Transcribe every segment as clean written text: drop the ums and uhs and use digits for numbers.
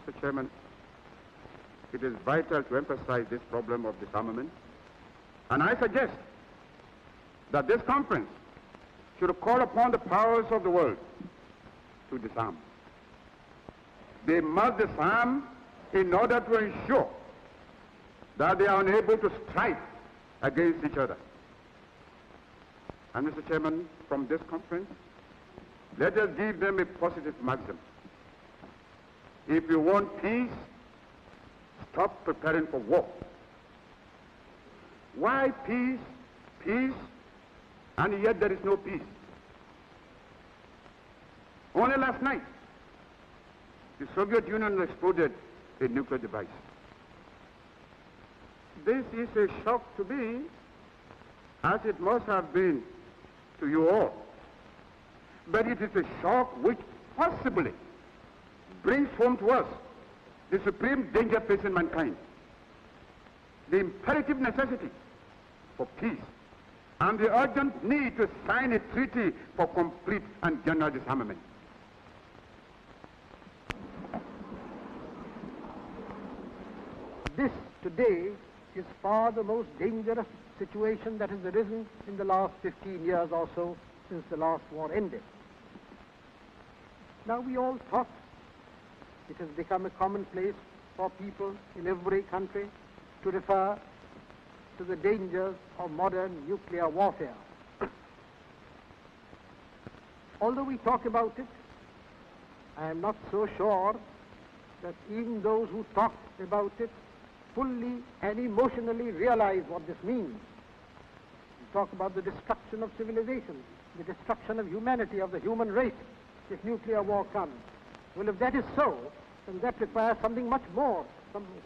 Mr. Chairman, it is vital to emphasize this problem of disarmament, and I suggest that this conference should call upon the powers of the world to disarm. They must disarm in order to ensure that they are unable to strike against each other. And Mr. Chairman, from this conference, let us give them a positive maxim. If you want peace, stop preparing for war. Why peace, peace, and yet there is no peace? Only last night, the Soviet Union exploded a nuclear device. This is a shock to me, as it must have been to you all. But it is a shock which possibly brings home to us the supreme danger facing mankind, the imperative necessity for peace, and the urgent need to sign a treaty for complete and general disarmament. This today is far the most dangerous situation that has arisen in the last 15 years or so since the last war ended. Now we all talk. It has become a commonplace for people in every country to refer to the dangers of modern nuclear warfare. Although we talk about it, I am not so sure that even those who talk about it fully and emotionally realize what this means. We talk about the destruction of civilization, the destruction of humanity, of the human race, if nuclear war comes. Well, if that is so, then that requires something much more,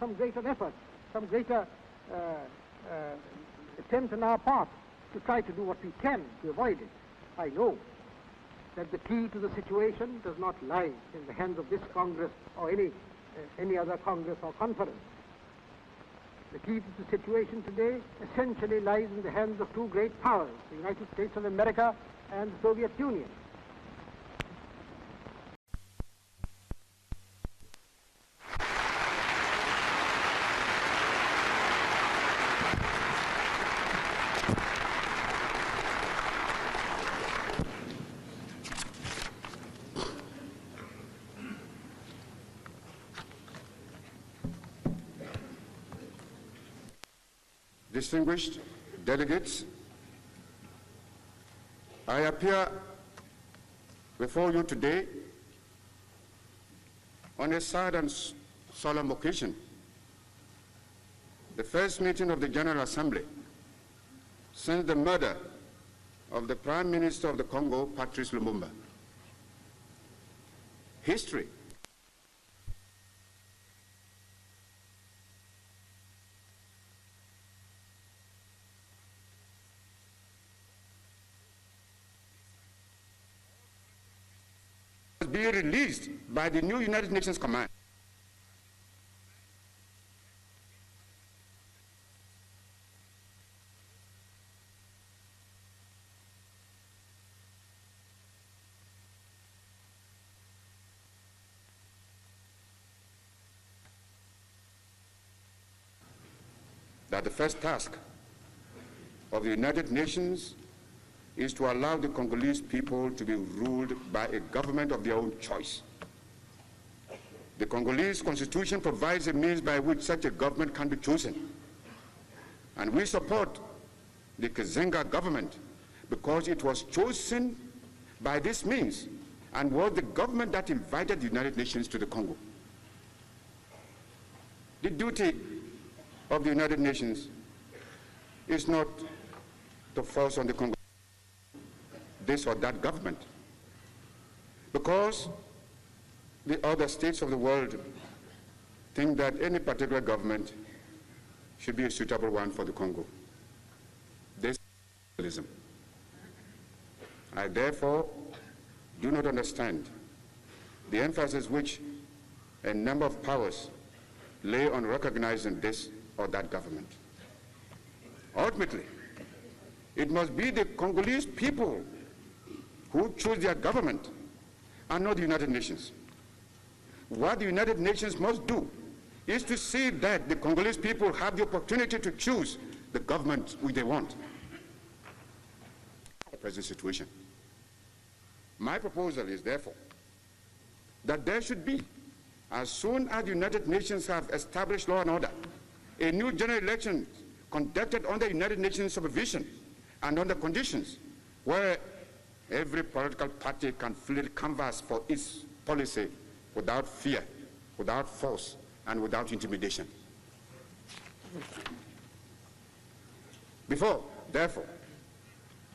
some greater effort, some greater attempt on our part to try to do what we can to avoid it. I know that the key to the situation does not lie in the hands of this Congress or any other Congress or conference. The key to the situation today essentially lies in the hands of two great powers, the United States of America and the Soviet Union. Distinguished delegates, I appear before you today on a sad and solemn occasion, the first meeting of the General Assembly since the murder of the Prime Minister of the Congo, Patrice Lumumba. History be released by the new United Nations Command. That the first task of the United Nations is to allow the Congolese people to be ruled by a government of their own choice. The Congolese constitution provides a means by which such a government can be chosen. And we support the Kazenga government because it was chosen by this means and was the government that invited the United Nations to the Congo. The duty of the United Nations is not to force on the Congo this or that government, because the other states of the world think that any particular government should be a suitable one for the Congo. This is nationalism. I therefore do not understand the emphasis which a number of powers lay on recognizing this or that government. Ultimately, it must be the Congolese people who choose their government and not the United Nations. What the United Nations must do is to see that the Congolese people have the opportunity to choose the government which they want. The present situation. My proposal is therefore that there should be, as soon as the United Nations have established law and order, a new general election conducted under United Nations supervision and under conditions where every political party can freely canvass for its policy without fear, without force, and without intimidation. Before, therefore,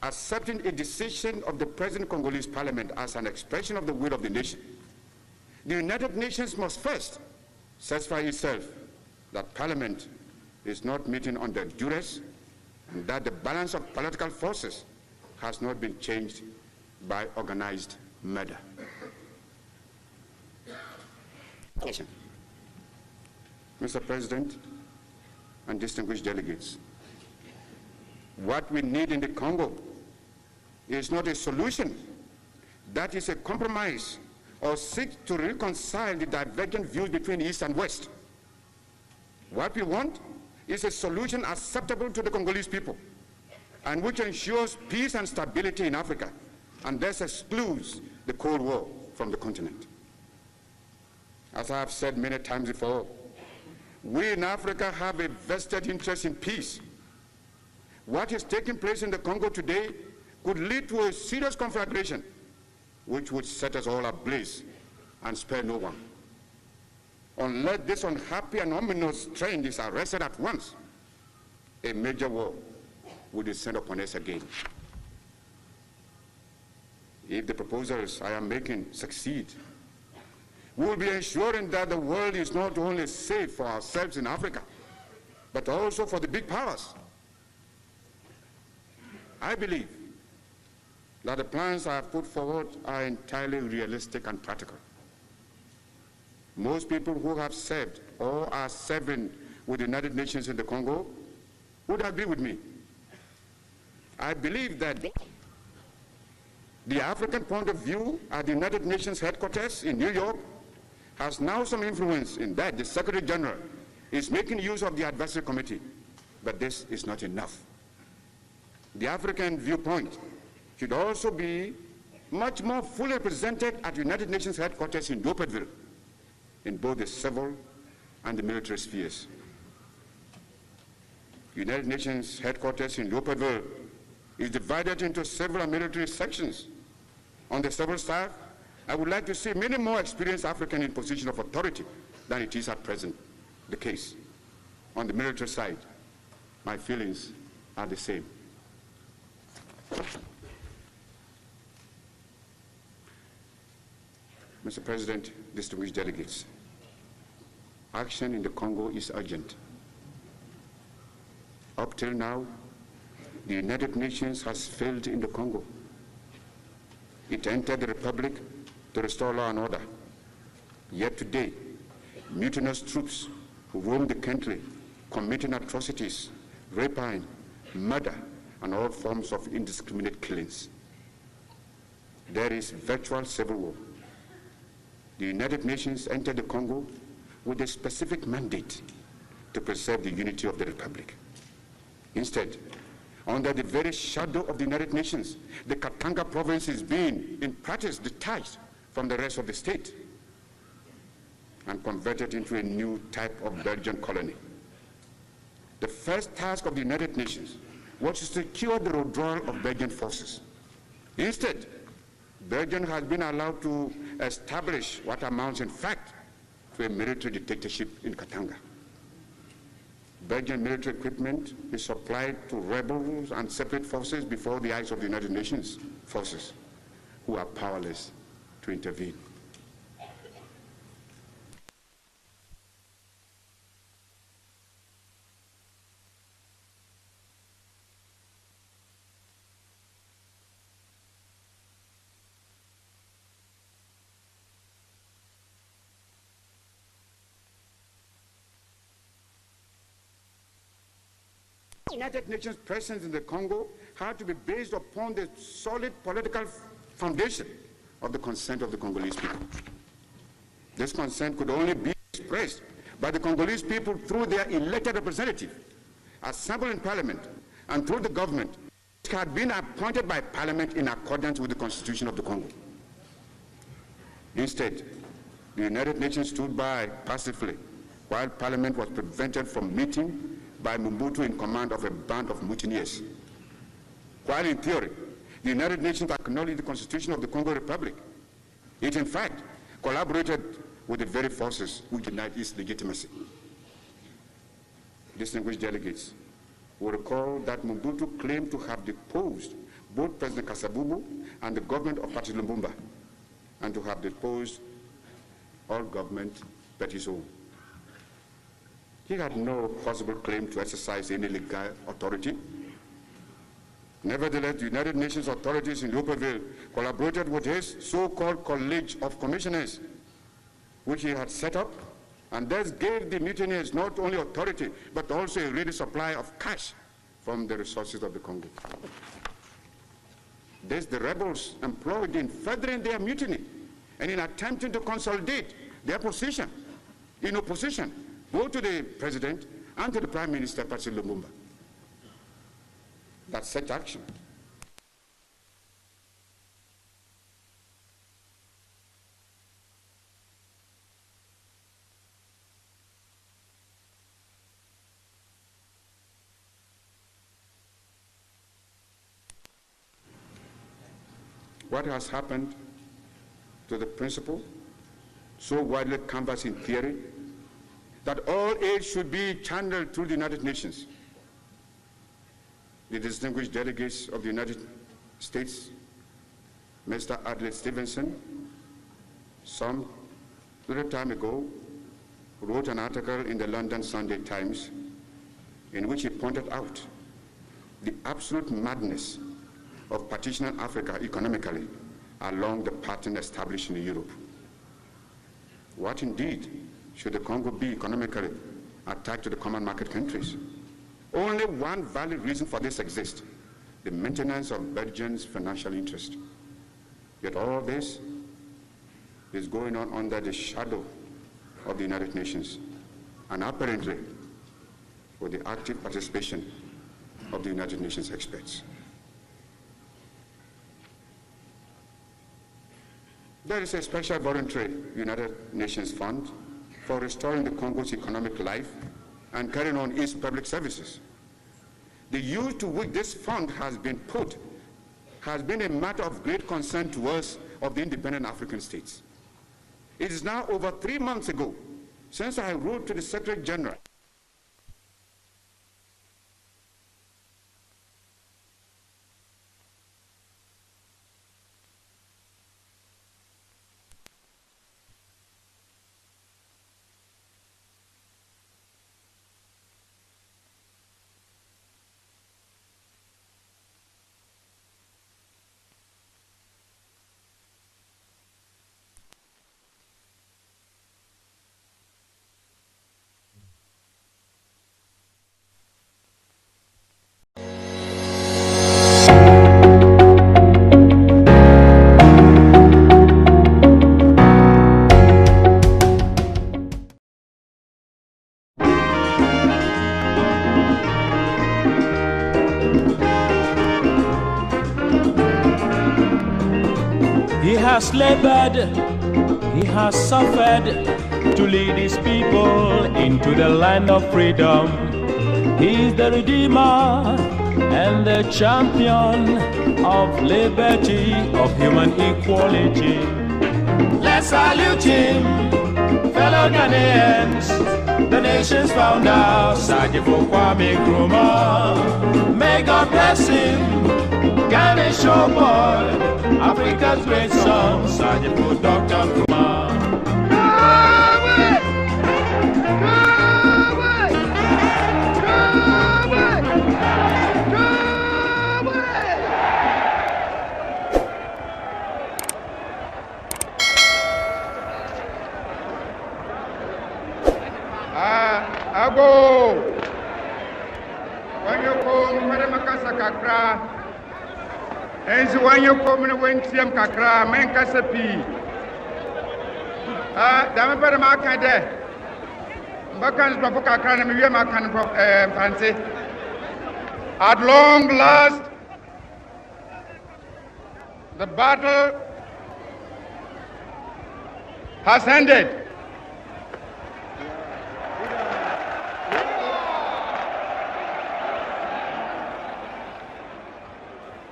accepting a decision of the present Congolese parliament as an expression of the will of the nation, the United Nations must first satisfy itself that parliament is not meeting under duress and that the balance of political forces has not been changed by organized murder. Mr. President and distinguished delegates, what we need in the Congo is not a solution that is a compromise or seek to reconcile the divergent views between East and West. What we want is a solution acceptable to the Congolese people and which ensures peace and stability in Africa and thus excludes the Cold War from the continent. As I have said many times before, we in Africa have a vested interest in peace. What is taking place in the Congo today could lead to a serious conflagration which would set us all ablaze and spare no one. Unless this unhappy and ominous trend is arrested at once, a major war will descend upon us again. If the proposals I am making succeed, we will be ensuring that the world is not only safe for ourselves in Africa, but also for the big powers. I believe that the plans I have put forward are entirely realistic and practical. Most people who have served or are serving with the United Nations in the Congo would agree with me. I believe that the African point of view at the United Nations headquarters in New York has now some influence in that the Secretary General is making use of the advisory committee, but this is not enough. The African viewpoint should also be much more fully represented at the United Nations headquarters in Leopoldville, in both the civil and the military spheres. United Nations headquarters in Leopoldville is divided into several and military sections. On the civil staff, I would like to see many more experienced Africans in position of authority than it is at present the case. On the military side, my feelings are the same. Mr. President, distinguished delegates, action in the Congo is urgent. Up till now, the United Nations has failed in the Congo. It entered the Republic to restore law and order. Yet today, mutinous troops roam the country, committing atrocities, rapine, murder, and all forms of indiscriminate killings. There is virtual civil war. The United Nations entered the Congo with a specific mandate to preserve the unity of the Republic. Instead, under the very shadow of the United Nations, the Katanga province is being, in practice, detached from the rest of the state and converted into a new type of Belgian colony. The first task of the United Nations was to secure the withdrawal of Belgian forces. Instead, Belgium has been allowed to establish what amounts, in fact, to a military dictatorship in Katanga. Belgian military equipment is supplied to rebels and separate forces before the eyes of the United Nations forces, who are powerless to intervene. United Nations presence in the Congo had to be based upon the solid political foundation of the consent of the Congolese people. This consent could only be expressed by the Congolese people through their elected representative, assembled in parliament, and through the government, which had been appointed by parliament in accordance with the Constitution of the Congo. Instead, the United Nations stood by passively while parliament was prevented from meeting by Mobutu in command of a band of mutineers. While in theory, the United Nations acknowledged the Constitution of the Congo Republic, it in fact collaborated with the very forces who denied its legitimacy. Distinguished delegates will recall that Mobutu claimed to have deposed both President Kasavubu and the government of Patrice Lumumba, and to have deposed all government but his own. He had no possible claim to exercise any legal authority. Nevertheless, the United Nations authorities in Libreville collaborated with his so-called College of Commissioners, which he had set up, and thus gave the mutineers not only authority, but also a ready supply of cash from the resources of the Congo. This the rebels employed in furthering their mutiny and in attempting to consolidate their position in opposition both to the president and to the Prime Minister, Patrice Lumumba. That such action what has happened to the principle so widely canvassed in theory that all aid should be channeled through the United Nations. The distinguished delegates of the United States, Mr. Adlai Stevenson, some little time ago, wrote an article in the London Sunday Times in which he pointed out the absolute madness of partitioning Africa economically along the pattern established in Europe. What indeed should the Congo be economically attached to the common market countries? Only one valid reason for this exists: the maintenance of Belgium's financial interest. Yet all this is going on under the shadow of the United Nations, and apparently with the active participation of the United Nations experts. There is a special voluntary United Nations fund for restoring the Congo's economic life and carrying on its public services. The use to which this fund has been put has been a matter of great concern to us of the independent African states. It is now over 3 months ago since I wrote to the Secretary General has labored, he has suffered to lead his people into the land of freedom. He is the Redeemer and the champion of liberty, of human equality. Let's salute him, fellow Ghanaians, the nation's founder, Sergeant Kwame Nkrumah. May God bless him, Ghana showboy, Africa's great song, Sergeant Dr. Nkrumah. Ago, when you come, Madam Makasa Kakra, and when you come, when Siam Kakra, Menkasapi. Dame para ma kan de. Mbakan pro kakra na me wie ma kan pro fancy. At long last, the battle has ended.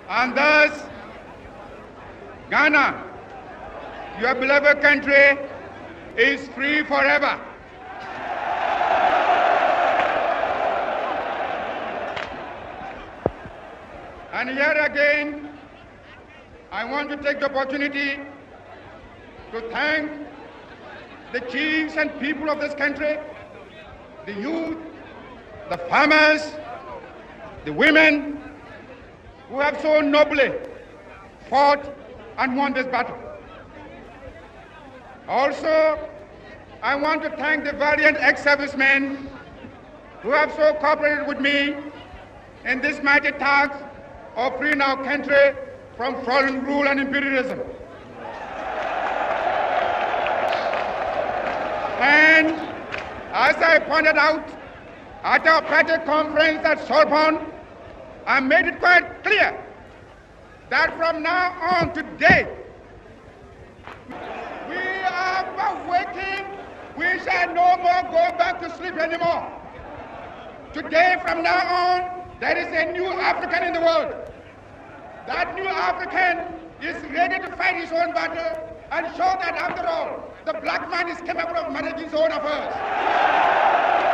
And thus, Ghana, your beloved country, is free forever. And here again, I want to take the opportunity to thank the chiefs and people of this country, the youth, the farmers, the women, who have so nobly fought and won this battle. Also, I want to thank the valiant ex-servicemen who have so cooperated with me in this mighty task of freeing our country from foreign rule and imperialism. And as I pointed out at our party conference at Sorbonne, I made it quite clear that from now on today, we are waking, we shall no more go back to sleep anymore. Today, from now on, there is a new African in the world. That new African is ready to fight his own battle and show that after all, the black man is capable of managing his own affairs.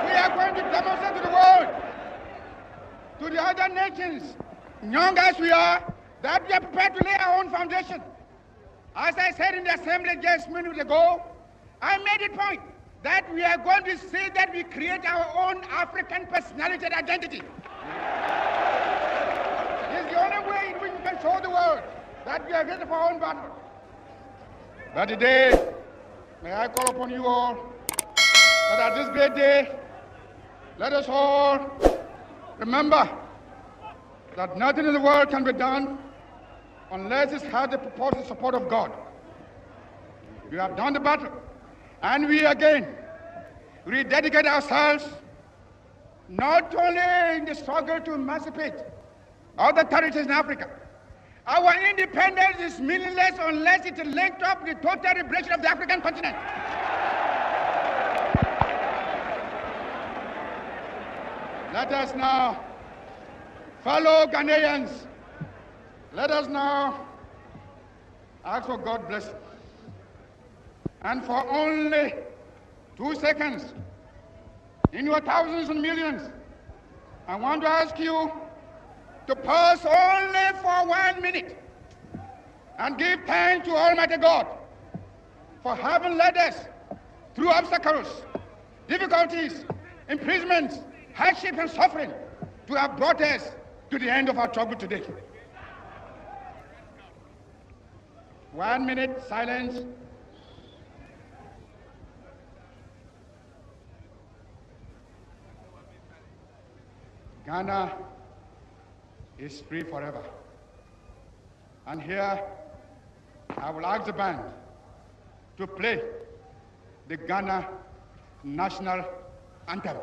We are going to demonstrate to the world, to the other nations, young as we are, that we are prepared to lay our own foundation. As I said in the assembly just minutes ago, I made it point that we are going to say that we create our own African personality and identity. It's the only way in which we can show the world that we are ready for our own battle. But today, may I call upon you all that at this great day, let us all remember that nothing in the world can be done unless it has the purported support of God. We have done the battle, and we again rededicate ourselves not only in the struggle to emancipate other territories in Africa. Our independence is meaningless unless it is linked up with the total liberation of the African continent. Let us now, fellow Ghanaians, let us now ask for God's blessing. And for only 2 seconds, in your thousands and millions, I want to ask you to pause only for 1 minute and give thanks to Almighty God for having led us through obstacles, difficulties, imprisonments, hardship and suffering to have brought us to the end of our trouble today. 1 minute silence. Ghana is free forever. And here, I will ask the band to play the Ghana national anthem.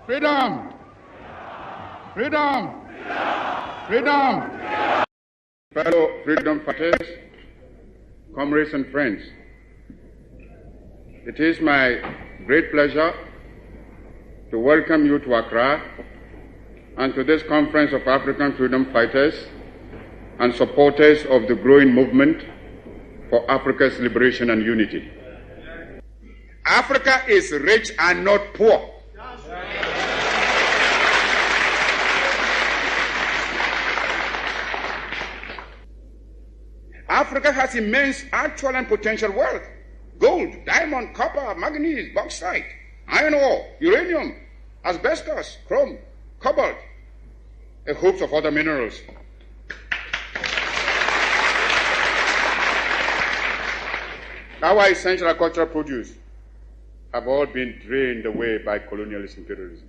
Freedom! Freedom! Freedom! Fellow freedom fighters, comrades and friends, it is my great pleasure to welcome you to Accra and to this conference of African freedom fighters and supporters of the growing movement for Africa's liberation and unity. Africa is rich and not poor. Africa has immense actual and potential wealth: gold, diamond, copper, manganese, bauxite, iron ore, uranium, asbestos, chrome, cobalt, a host of other minerals. Our essential agricultural produce have all been drained away by colonialist imperialism.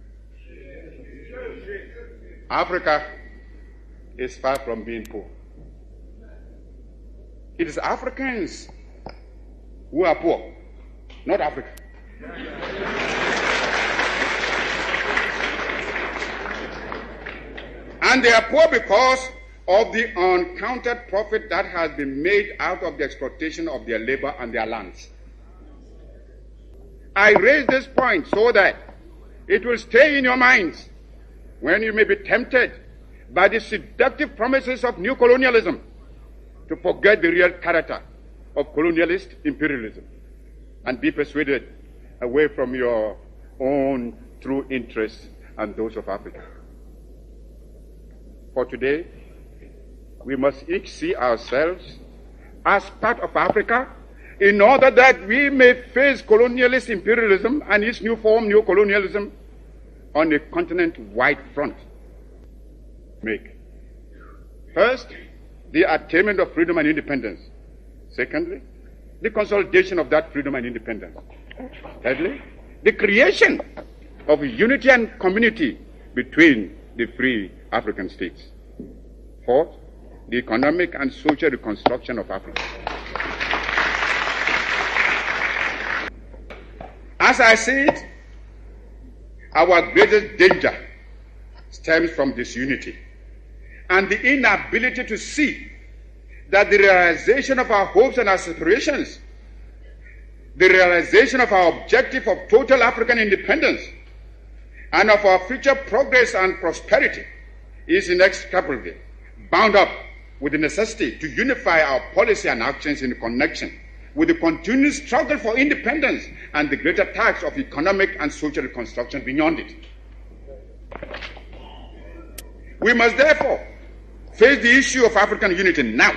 Africa is far from being poor. It is Africans who are poor, not Africa. And they are poor because of the uncounted profit that has been made out of the exploitation of their labor and their lands. I raise this point so that it will stay in your minds when you may be tempted by the seductive promises of new colonialism to forget the real character of colonialist imperialism and be persuaded away from your own true interests and those of Africa. For today, we must each see ourselves as part of Africa in order that we may face colonialist imperialism and its new form, new colonialism, on a continent-wide front. First, the attainment of freedom and independence. Secondly, the consolidation of that freedom and independence. Thirdly, the creation of unity and community between the free African states. Fourth, the economic and social reconstruction of Africa. As I see it, our greatest danger stems from disunity and the inability to see that the realization of our hopes and aspirations, the realization of our objective of total African independence, and of our future progress and prosperity is inextricably bound up with the necessity to unify our policy and actions in connection with the continued struggle for independence and the greater task of economic and social reconstruction beyond it. We must therefore face the issue of African unity now,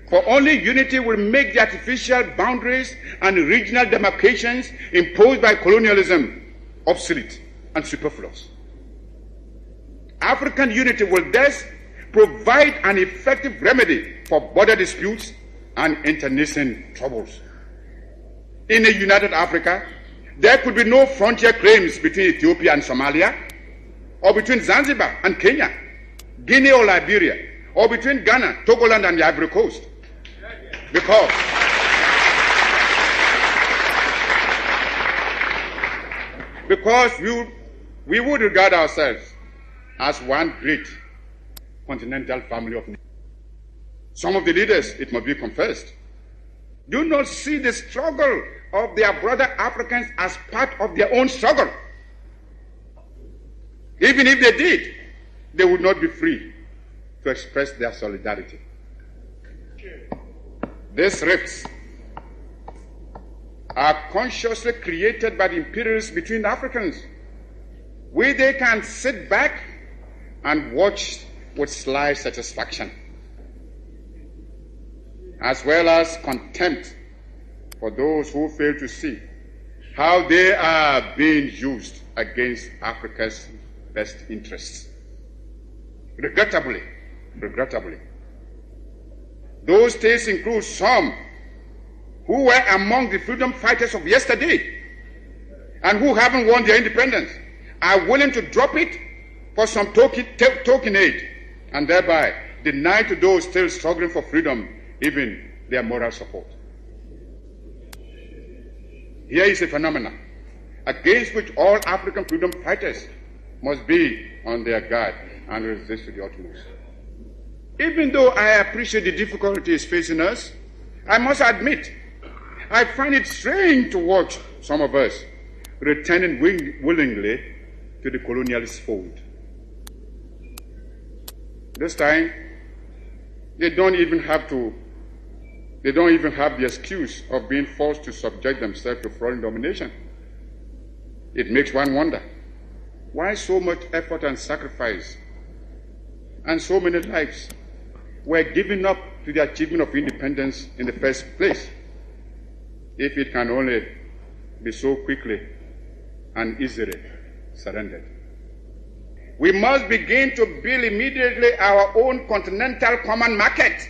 for only unity will make the artificial boundaries and regional demarcations imposed by colonialism obsolete and superfluous. African unity will thus provide an effective remedy for border disputes and internecine troubles. In a united Africa, there could be no frontier claims between Ethiopia and Somalia, or between Zanzibar and Kenya, Guinea or Liberia, or between Ghana, Togoland, and the Ivory Coast. Because we would regard ourselves as one great continental family of nations. Some of the leaders, it must be confessed, do not see the struggle of their brother Africans as part of their own struggle. Even if they did, they would not be free to express their solidarity. These rifts are consciously created by the imperialists between the Africans, where they can sit back and watch with sly satisfaction, as well as contempt for those who fail to see how they are being used against Africa's best interests. Regrettably, those states include some who were among the freedom fighters of yesterday and who haven't won their independence, are willing to drop it for some token aid, and thereby deny to those still struggling for freedom even their moral support. Here is a phenomenon against which all African freedom fighters must be on their guard and resist to the utmost. Even though I appreciate the difficulties facing us, I must admit, I find it strange to watch some of us returning willingly to the colonialist fold. This time, they don't even have the excuse of being forced to subject themselves to foreign domination. It makes one wonder, why so much effort and sacrifice and so many lives were given up to the achievement of independence in the first place, if it can only be so quickly and easily surrendered. We must begin to build immediately our own continental common market.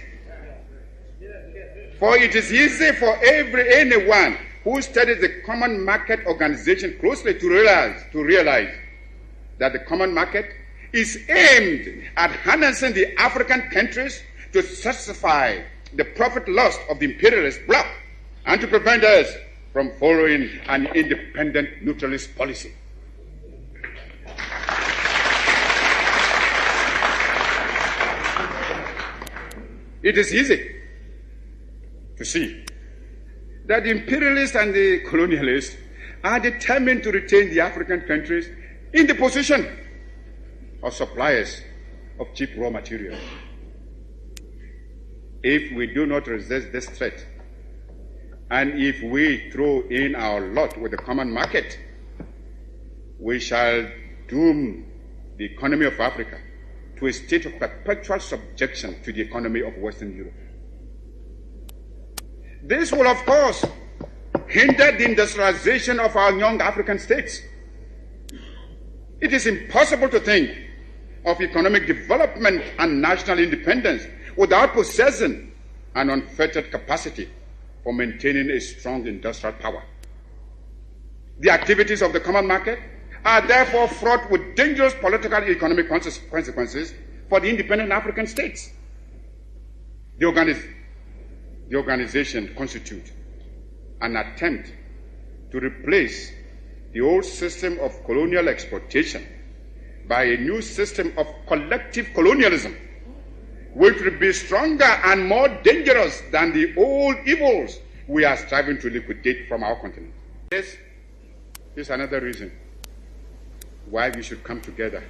For it is easy for anyone who studies the common market organization closely to realize that the common market is aimed at harnessing the African countries to satisfy the profit lust of the imperialist bloc and to prevent us from following an independent neutralist policy. It is easy to see that the imperialists and the colonialists are determined to retain the African countries in the position of suppliers of cheap raw materials. If we do not resist this threat, and if we throw in our lot with the common market, we shall doom the economy of Africa to a state of perpetual subjection to the economy of Western Europe. This will, of course, hinder the industrialization of our young African states. It is impossible to think of economic development and national independence without possessing an unfettered capacity for maintaining a strong industrial power. The activities of the common market are therefore fraught with dangerous political and economic consequences for the independent African states. The organization constitutes an attempt to replace the old system of colonial exploitation by a new system of collective colonialism, which will be stronger and more dangerous than the old evils we are striving to liquidate from our continent. This is another reason why we should come together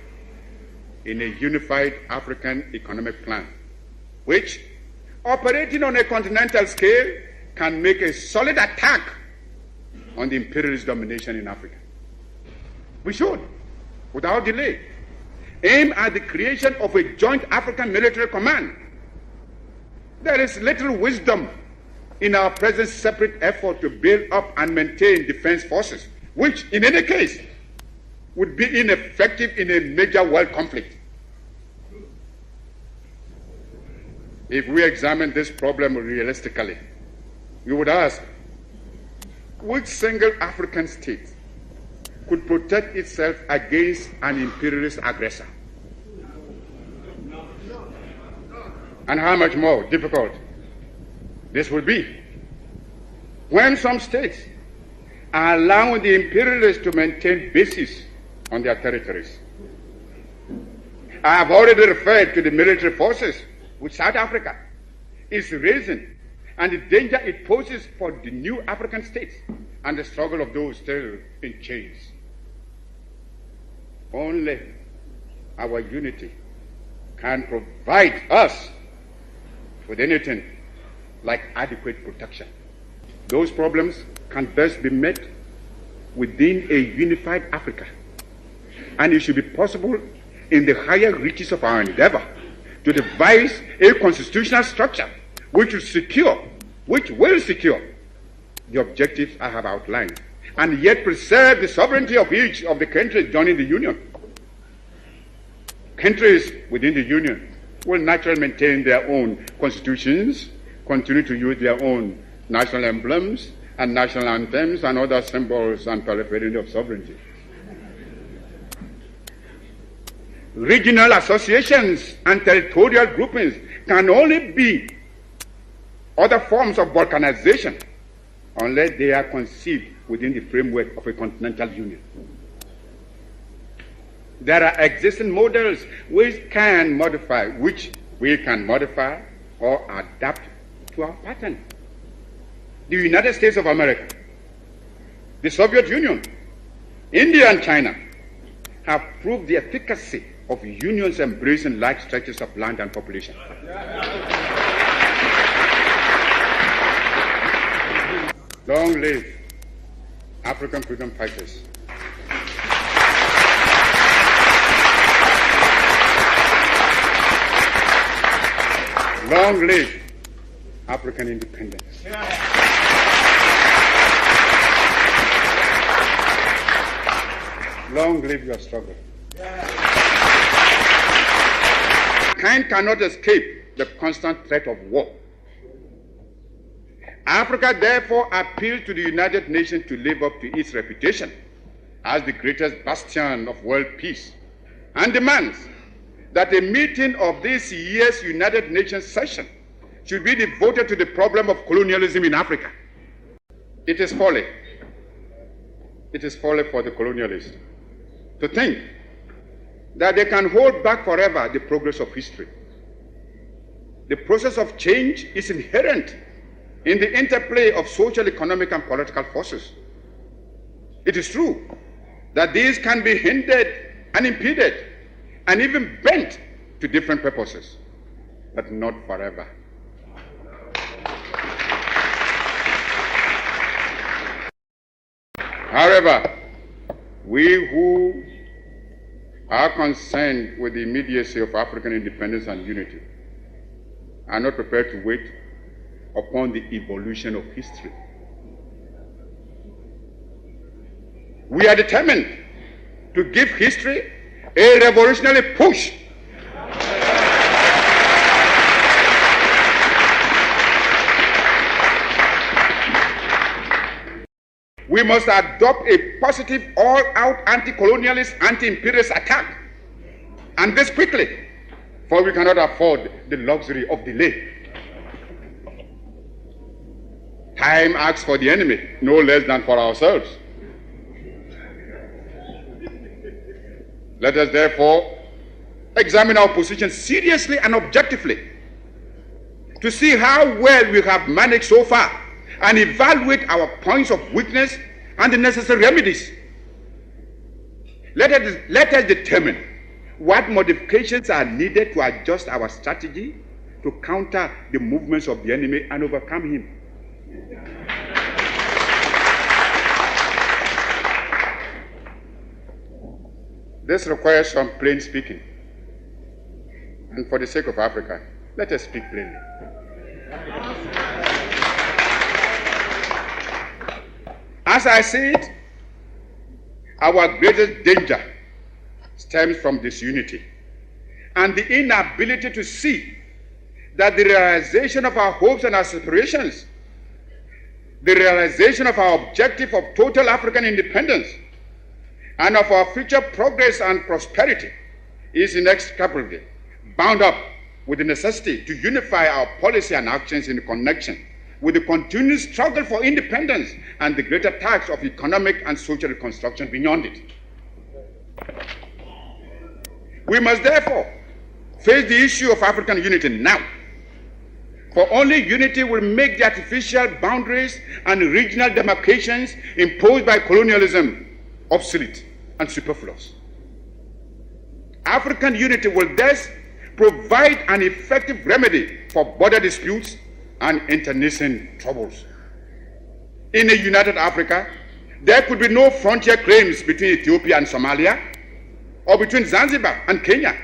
in a unified African economic plan, which, operating on a continental scale, can make a solid attack on the imperialist domination in Africa. We should, without delay, aim at the creation of a joint African military command. There is little wisdom in our present separate effort to build up and maintain defense forces, which, in any case, would be ineffective in a major world conflict. If we examine this problem realistically, we would ask, which single African state could protect itself against an imperialist aggressor? And how much more difficult this would be when some states are allowing the imperialists to maintain bases on their territories. I have already referred to the military forces which South Africa is raising and the danger it poses for the new African states and the struggle of those still in chains. Only our unity can provide us with anything like adequate protection. Those problems can best be met within a unified Africa, and it should be possible in the higher reaches of our endeavor to devise a constitutional structure which will secure the objectives I have outlined, and yet preserve the sovereignty of each of the countries joining the Union. Countries within the Union will naturally maintain their own constitutions, continue to use their own national emblems and national anthems and other symbols and paraphernalia of sovereignty. Regional associations and territorial groupings can only be other forms of balkanization unless they are conceived within the framework of a continental union. There are existing models which we can modify or adapt to our pattern. the United States of America, the Soviet Union, India and China have proved the efficacy of unions embracing large stretches of land and population. Long live African freedom fighters. Long live African independence. Long live your struggle. Mankind cannot escape the constant threat of war. Africa therefore appeals to the United Nations to live up to its reputation as the greatest bastion of world peace and demands that a meeting of this year's United Nations session should be devoted to the problem of colonialism in Africa. It is folly. It is folly for the colonialists to think that they can hold back forever the progress of history. The process of change is inherent in the interplay of social, economic, and political forces. It is true that these can be hindered and impeded and even bent to different purposes, but not forever. However, we who are concerned with the immediacy of African independence and unity are not prepared to wait upon the evolution of history. We are determined to give history a revolutionary push. We must adopt a positive, all-out anti-colonialist, anti-imperialist attack, and this quickly, for we cannot afford the luxury of delay. Time acts for the enemy, no less than for ourselves. Let us therefore examine our position seriously and objectively to see how well we have managed so far and evaluate our points of weakness and the necessary remedies. Let us determine what modifications are needed to adjust our strategy to counter the movements of the enemy and overcome him. This requires some plain speaking. And for the sake of Africa, let us speak plainly. As I said, our greatest danger stems from disunity and the inability to see that the realization of our hopes and aspirations, the realization of our objective of total African independence, and of our future progress and prosperity is inextricably bound up with the necessity to unify our policy and actions in connection with the continued struggle for independence and the greater task of economic and social reconstruction beyond it. We must therefore face the issue of African unity now, for only unity will make the artificial boundaries and regional demarcations imposed by colonialism obsolete and superfluous. African unity will thus provide an effective remedy for border disputes and internecine troubles. In a united Africa, there could be no frontier claims between Ethiopia and Somalia, or between Zanzibar and Kenya,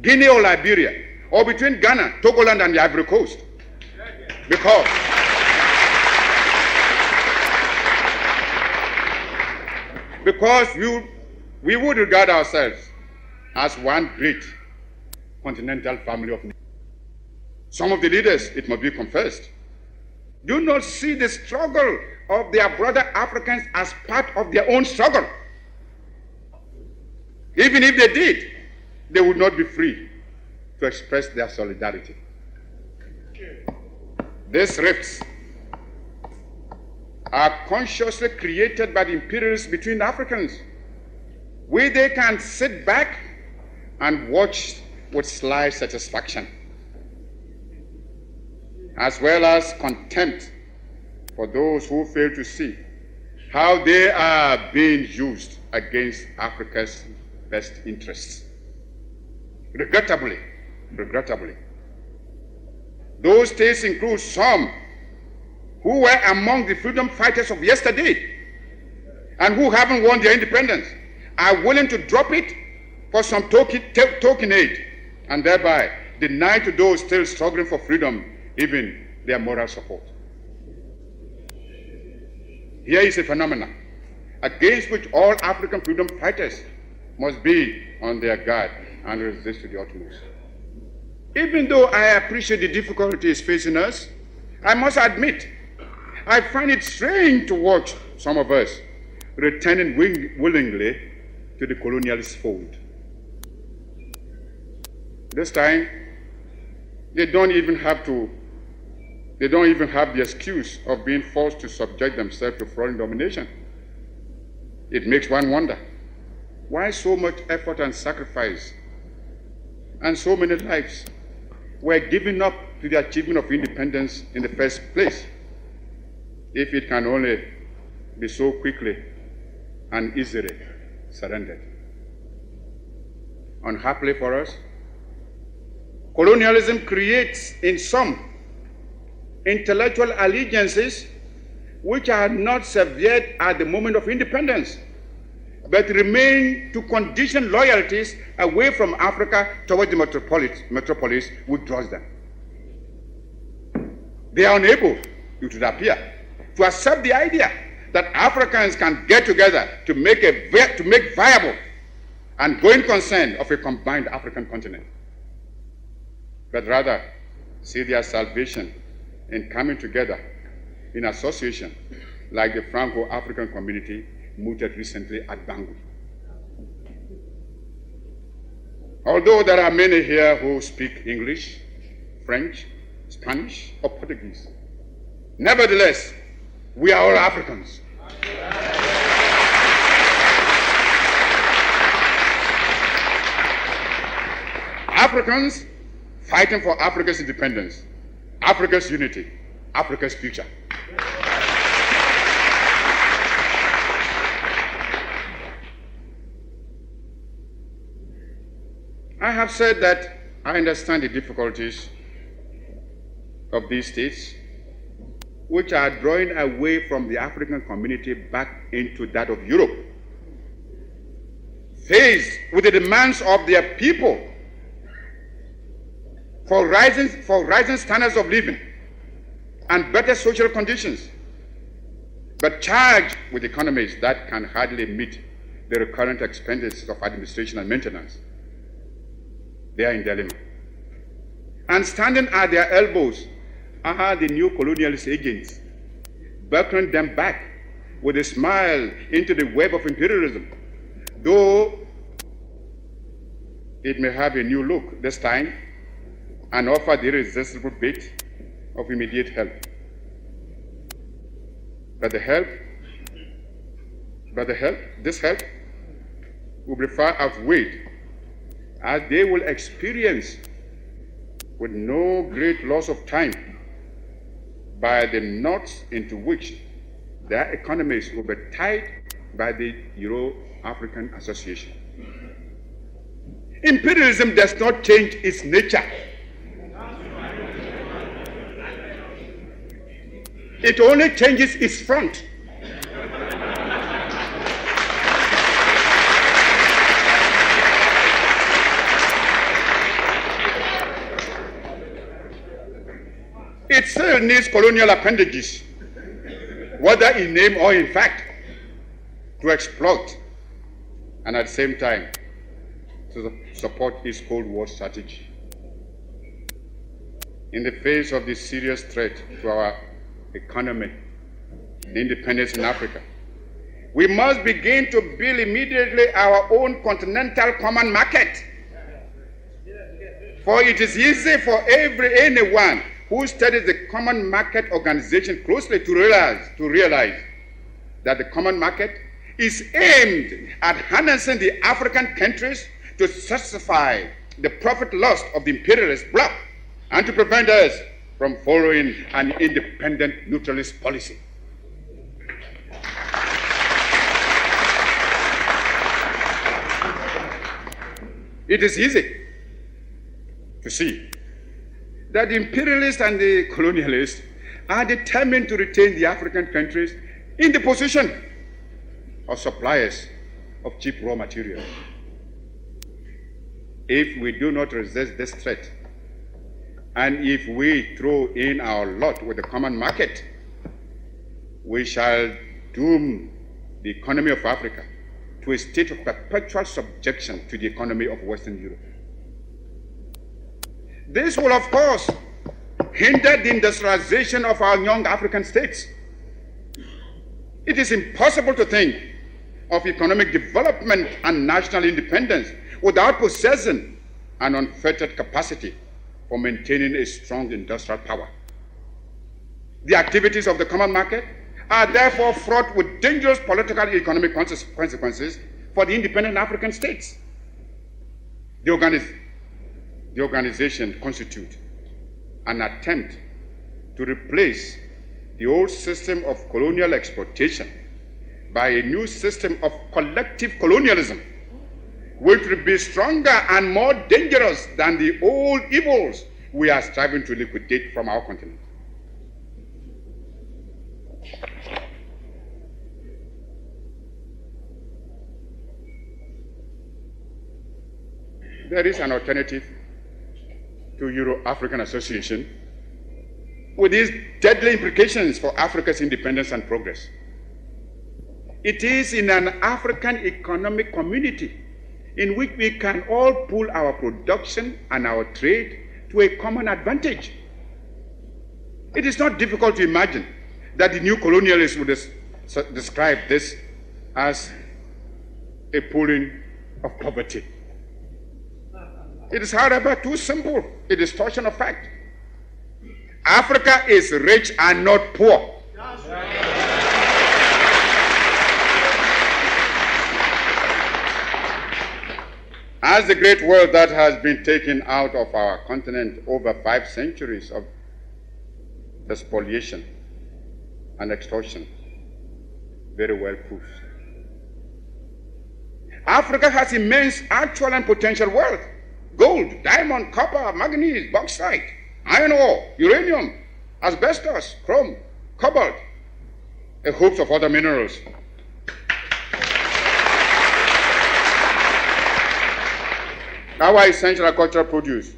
Guinea or Liberia, or between Ghana, Togoland, and the Ivory Coast. Because we would regard ourselves as one great continental family of nations. Some of the leaders, it must be confessed, do not see the struggle of their brother Africans as part of their own struggle. Even if they did, they would not be free to express their solidarity. These rifts are consciously created by the imperialists between Africans, where they can sit back and watch with sly satisfaction, as well as contempt for those who fail to see how they are being used against Africa's best interests. Regrettably, those states include some who were among the freedom fighters of yesterday and who haven't won their independence, are willing to drop it for some token aid, and thereby deny to those still struggling for freedom even their moral support. Here is a phenomenon against which all African freedom fighters must be on their guard and resist to the utmost. Even though I appreciate the difficulties facing us, I must admit, I find it strange to watch some of us returning willingly to the colonialist fold. This time, they don't even have the excuse of being forced to subject themselves to foreign domination. It makes one wonder why so much effort and sacrifice and so many lives were given up to the achievement of independence in the first place, if it can only be so quickly and easily surrendered. Unhappily for us, colonialism creates in some intellectual allegiances which are not severed at the moment of independence, but remain to condition loyalties away from Africa towards the metropolis which draws them. They are unable, it would appear, to accept the idea that Africans can get together to make viable and going concern of a combined African continent, but rather see their salvation in coming together in association like the Franco-African community mooted recently at Bangui. Although there are many here who speak English, French, Spanish, or Portuguese, nevertheless, we are all Africans. Africans fighting for Africa's independence, Africa's unity, Africa's future. I have said that I understand the difficulties of these states, which are drawing away from the African community back into that of Europe, faced with the demands of their people for rising standards of living and better social conditions, but charged with economies that can hardly meet the recurrent expenditures of administration and maintenance. They are in dilemma. And standing at their elbows are the new colonialist agents, beckoning them back with a smile into the web of imperialism, though it may have a new look this time and offer the irresistible bait of immediate help. This help will be far outweighed, as they will experience with no great loss of time by the knots into which their economies will be tied by the Euro-African Association. Imperialism does not change its nature. It only changes its front. It still needs colonial appendages, whether in name or in fact, to exploit and at the same time to support its Cold War strategy. In the face of this serious threat to our economy and independence in Africa, we must begin to build immediately our own continental common market. For it is easy for anyone who studies the Common Market Organization closely to realize that the common market is aimed at harnessing the African countries to satisfy the profit lust of the imperialist bloc and to prevent us from following an independent neutralist policy. It is easy to see that the imperialists and the colonialists are determined to retain the African countries in the position of suppliers of cheap raw materials. If we do not resist this threat, and if we throw in our lot with the common market, we shall doom the economy of Africa to a state of perpetual subjection to the economy of Western Europe. This will, of course, hinder the industrialization of our young African states. It is impossible to think of economic development and national independence without possessing an unfettered capacity for maintaining a strong industrial power. The activities of the common market are therefore fraught with dangerous political and economic consequences for the independent African states. The organization constitutes an attempt to replace the old system of colonial exploitation by a new system of collective colonialism, which will be stronger and more dangerous than the old evils we are striving to liquidate from our continent. There is an alternative to Euro-African Association with these deadly implications for Africa's independence and progress. It is in an African economic community in which we can all pool our production and our trade to a common advantage. It is not difficult to imagine that the new colonialists would describe this as a pooling of poverty. It is, however, too simple a distortion of fact. Africa is rich and not poor. As the great wealth that has been taken out of our continent over 5 centuries of spoliation and extortion very well proves. Africa has immense actual and potential wealth: gold, diamond, copper, manganese, bauxite, iron ore, uranium, asbestos, chrome, cobalt, a host of other minerals. Our essential agricultural produce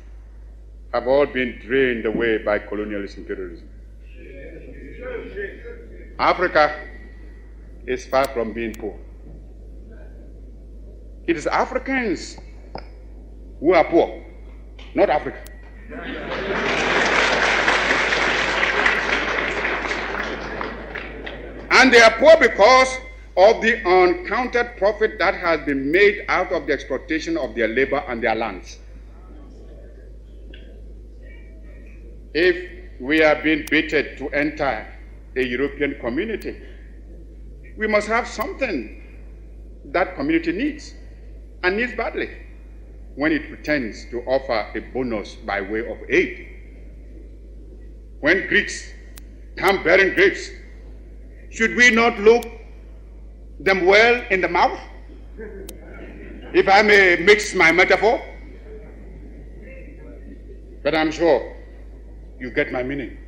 have all been drained away by colonialist imperialism. Africa is far from being poor. It is Africans who are poor, not Africa. And they are poor because of the uncounted profit that has been made out of the exploitation of their labor and their lands. If we are being baited to enter a European community, we must have something that community needs, and needs badly, when it pretends to offer a bonus by way of aid. When Greeks come bearing grapes, should we not look them well in the mouth, if I may mix my metaphor? But I'm sure you get my meaning.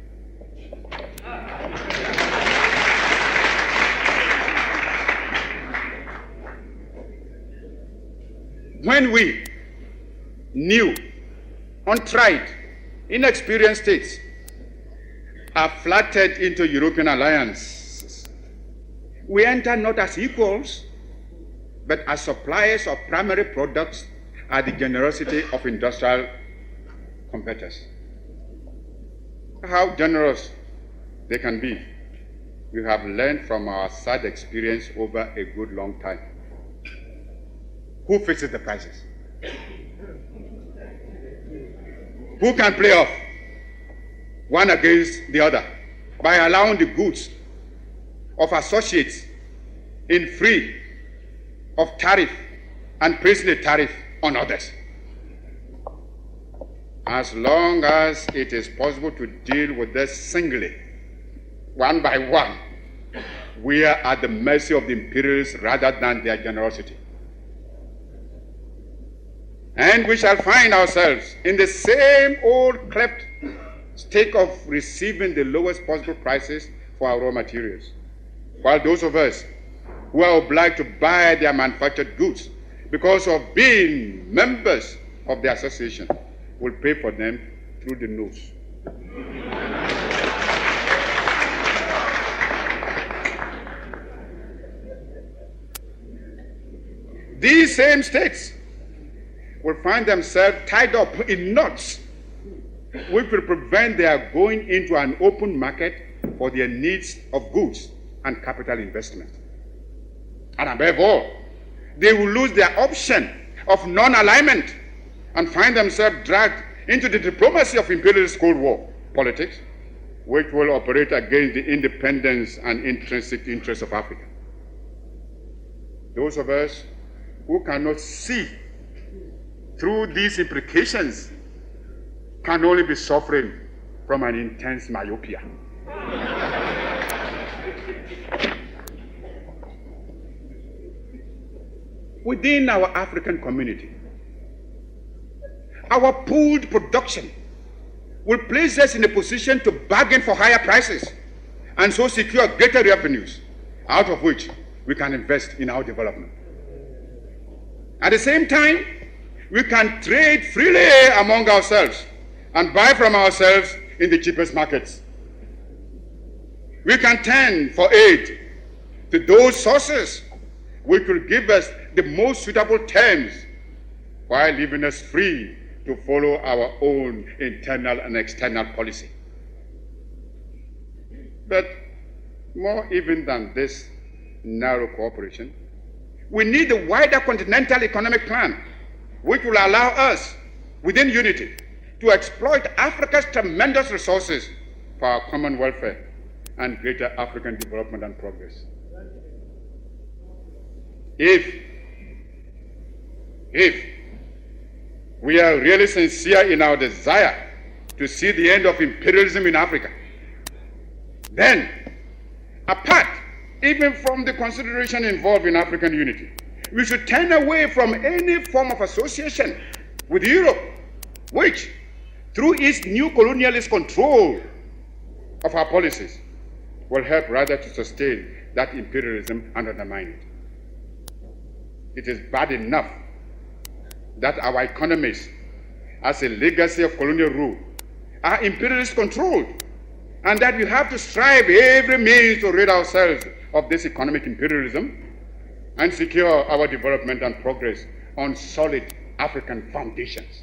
When we, new, untried, inexperienced states, are flattered into European alliances, we enter not as equals, but as suppliers of primary products at the generosity of industrial competitors. How generous they can be, we have learned from our sad experience over a good long time. Who fixes the prices? Who can play off one against the other by allowing the goods of associates in free of tariff and placing a tariff on others? as long as it is possible to deal with this singly, one by one, we are at the mercy of the imperialists rather than their generosity. And we shall find ourselves in the same old cleft state of receiving the lowest possible prices for our raw materials, while those of us who are obliged to buy their manufactured goods because of being members of the association will pay for them through the nose. These same states will find themselves tied up in knots which will prevent their going into an open market for their needs of goods and capital investment. And above all, they will lose their option of non-alignment and find themselves dragged into the diplomacy of imperialist Cold War politics, which will operate against the independence and intrinsic interests of Africa. Those of us who cannot see through these implications can only be suffering from an intense myopia. Within our African community, our pooled production will place us in a position to bargain for higher prices and so secure greater revenues, out of which we can invest in our development. At the same time, we can trade freely among ourselves and buy from ourselves in the cheapest markets. We can turn for aid to those sources which will give us the most suitable terms while leaving us free to follow our own internal and external policy. But more even than this narrow cooperation, we need a wider continental economic plan which will allow us, within unity, to exploit Africa's tremendous resources for our common welfare and greater African development and progress. If we are really sincere in our desire to see the end of imperialism in Africa, then, apart even from the consideration involved in African unity, we should turn away from any form of association with Europe, which, through its new colonialist control of our policies, will help rather to sustain that imperialism and undermine it. It is bad enough that our economies, as a legacy of colonial rule, are imperialist controlled, and that we have to strive every means to rid ourselves of this economic imperialism and secure our development and progress on solid African foundations.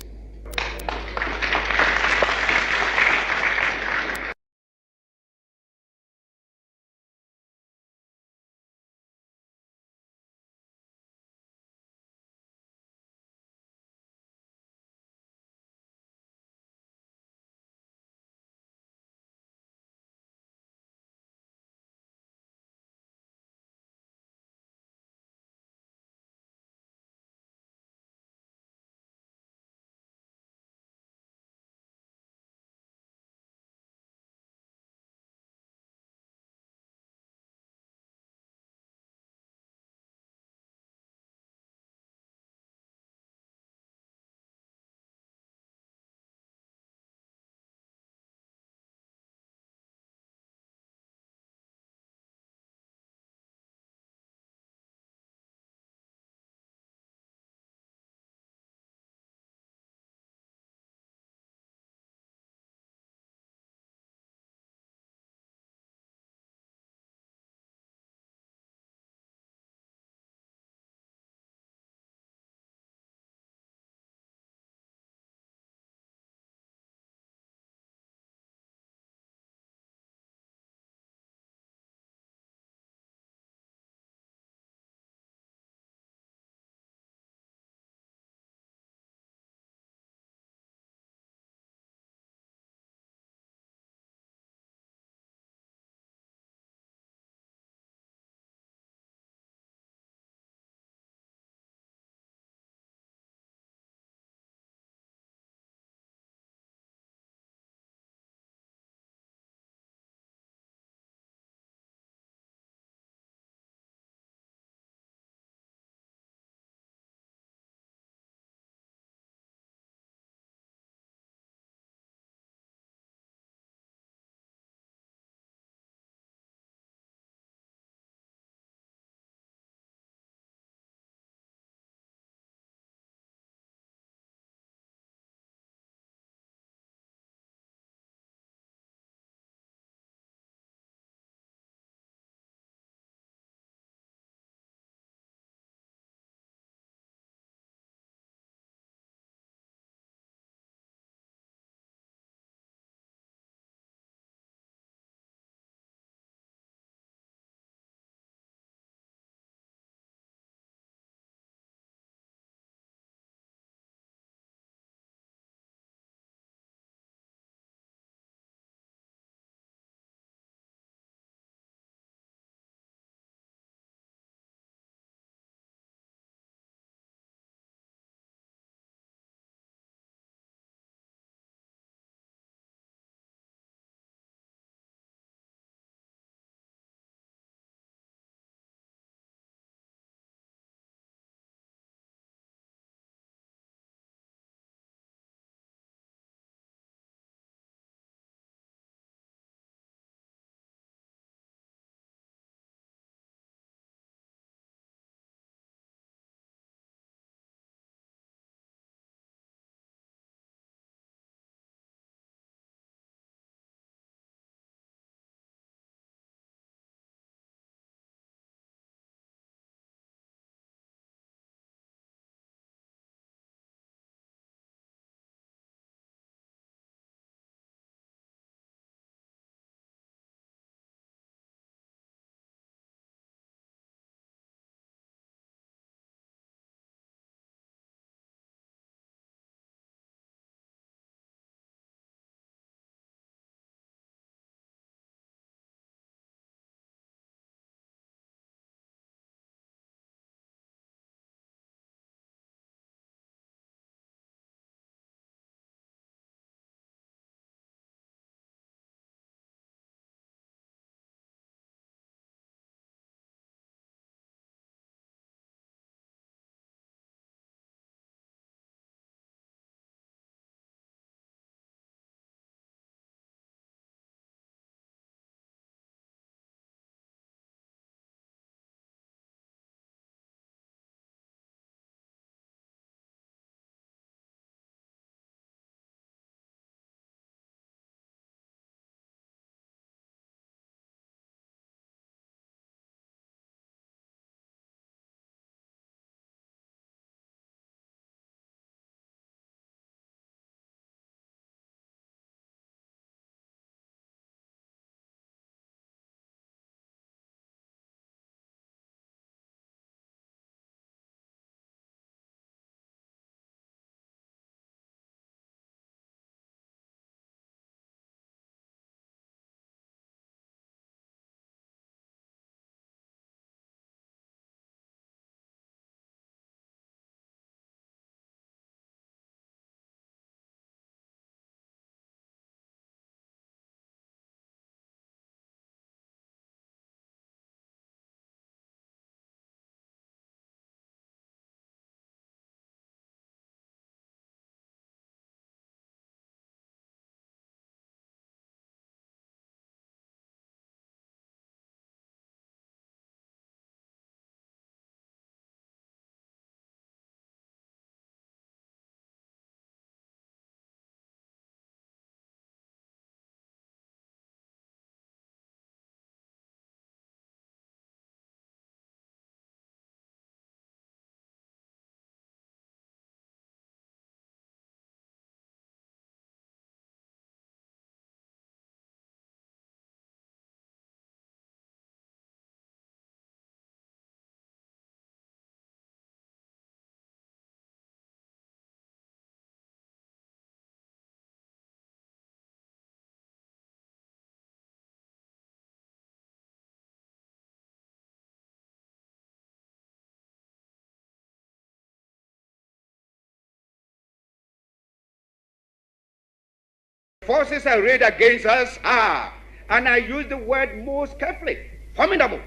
forces arrayed against us are, and I use the word most carefully, formidable.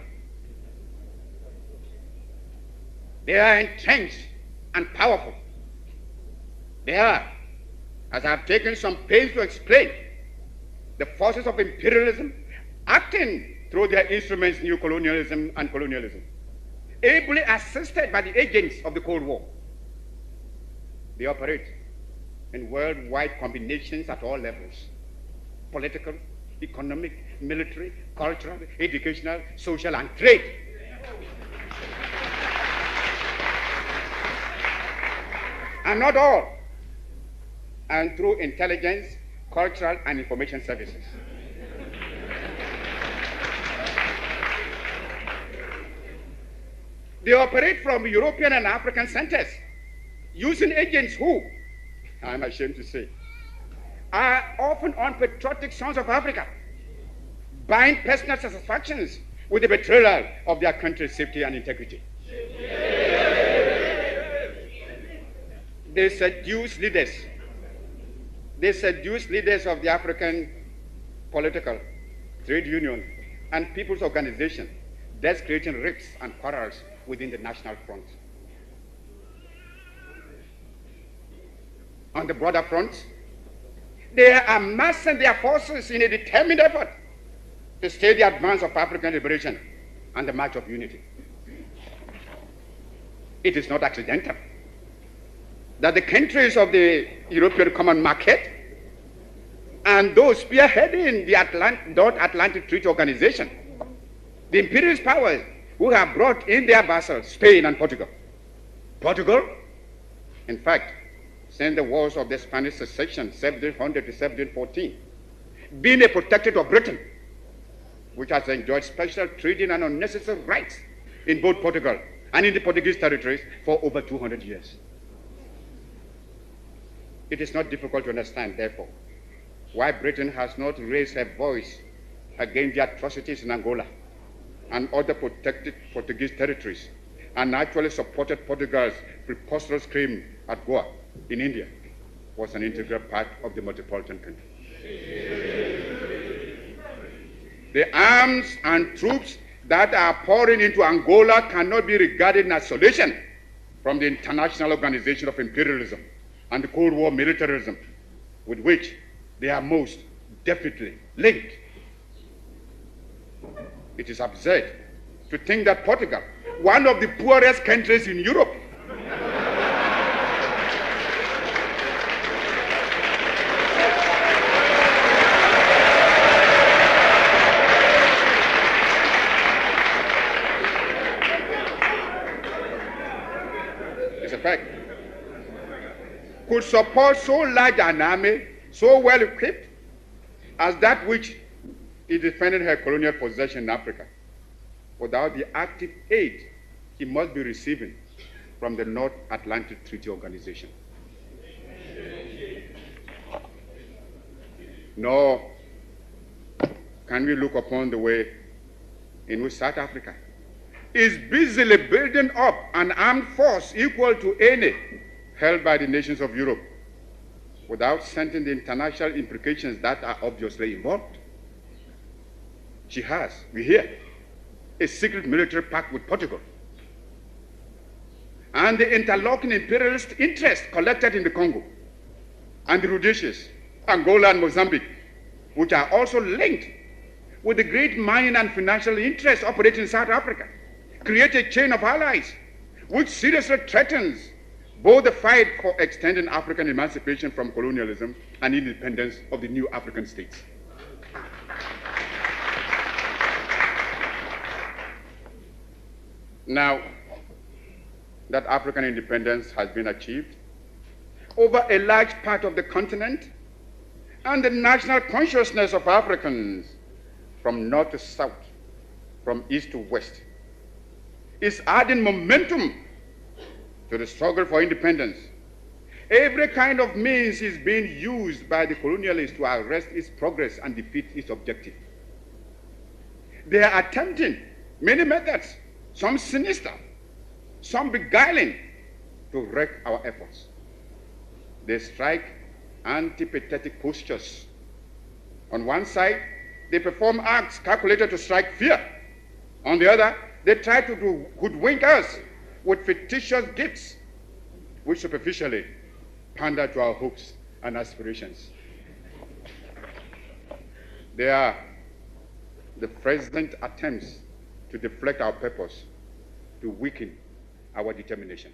They are entrenched and powerful. They are, as I have taken some pains to explain, the forces of imperialism acting through their instruments, neocolonialism and colonialism, ably assisted by the agents of the Cold War. They operate in worldwide combinations at all levels: political, economic, military, cultural, educational, social, and trade. And not all, and through intelligence, cultural, and information services. They operate from European and African centers, using agents who, I'm ashamed to say, are often unpatriotic sons of Africa, buying personal satisfactions with the betrayal of their country's safety and integrity. They seduce leaders. They seduce leaders of the African political, trade union, and people's organization, thus creating rifts and quarrels within the national front. On the broader front, they are amassing their forces in a determined effort to stay the advance of African liberation and the march of unity. It is not accidental that the countries of the European Common Market and those spearheading the North Atlantic Treaty Organization, the imperialist powers who have brought in their vassals, Spain and Portugal. Portugal, in fact, since the wars of the Spanish Succession, 1700 to 1714, being a protectorate of Britain, which has enjoyed special trading and unnecessary rights in both Portugal and in the Portuguese territories for over 200 years. It is not difficult to understand, therefore, why Britain has not raised her voice against the atrocities in Angola and other protected Portuguese territories, and actually supported Portugal's preposterous claim at Goa in India was an integral part of the metropolitan country. The arms and troops that are pouring into Angola cannot be regarded in isolation from the international organization of imperialism and the Cold War militarism with which they are most definitely linked. It is absurd to think that Portugal, one of the poorest countries in Europe, it's a fact, could support so large an army, so well equipped, as that which he defended her colonial possession in Africa, without the active aid he must be receiving from the North Atlantic Treaty Organization. Nor can we look upon the way in which South Africa is busily building up an armed force equal to any held by the nations of Europe, without sensing the international implications that are obviously involved. She has, we hear, a secret military pact with Portugal, and the interlocking imperialist interests collected in the Congo and the Rhodesias, Angola and Mozambique, which are also linked with the great mining and financial interests operating in South Africa, create a chain of allies which seriously threatens both the fight for extending African emancipation from colonialism and independence of the new African states. Now that African independence has been achieved over a large part of the continent, and the national consciousness of Africans from north to south, from east to west, is adding momentum to the struggle for independence. Every kind of means is being used by the colonialists to arrest its progress and defeat its objective. They are attempting many methods, some sinister, some beguiling, to wreck our efforts. They strike antipathetic postures On one side, they perform acts calculated to strike fear. On the other, they try to hoodwink us with fictitious gifts, which superficially pander to our hopes and aspirations. They are the present attempts to deflect our purpose, to weaken our determination.